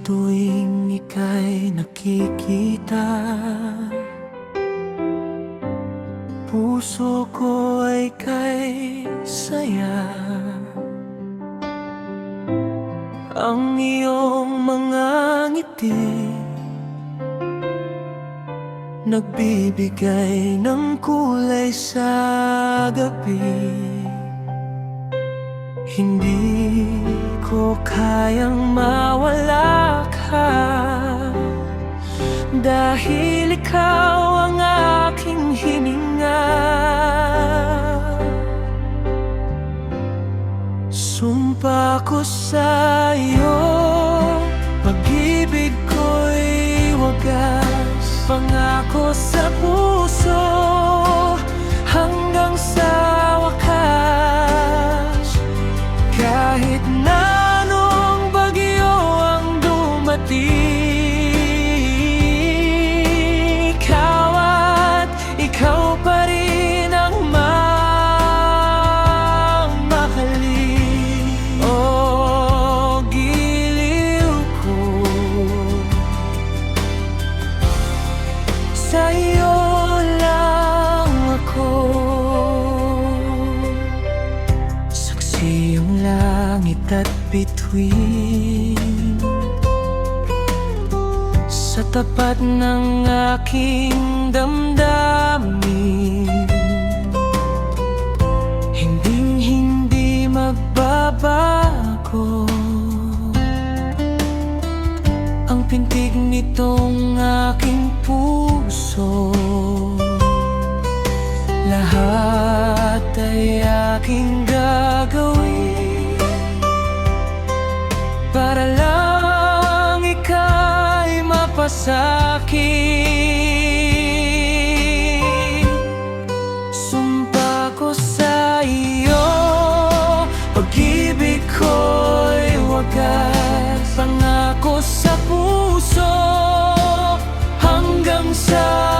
tuwing ika'y nakikita, puso ko ay kay saya. Ang iyong mga ngiti nagbibigay ng kulay sa gabi. Hindi ko kayang mawala ka, dahil ikaw ang aking hininga. Sumpa ko sa iyo, pag-ibig ko'y wagas. Pangako sa puso, hanggang sa wakas. Kahit na anong bagyo ang dumating, ikaw at ikaw pa rin ang mamahalin. Oh, giliw ko, sa iyo lang ako. Saksi yung langit at bituin, sa tapat ng aking damdamin. Hinding-hindi magbabago ang pintig nitong aking puso. Lahat ay aking gagawin para lang ika'y mapasakin. Sumpa ko sa iyo, pag-ibig ko'y wagas. Pangako sa puso, hanggang sa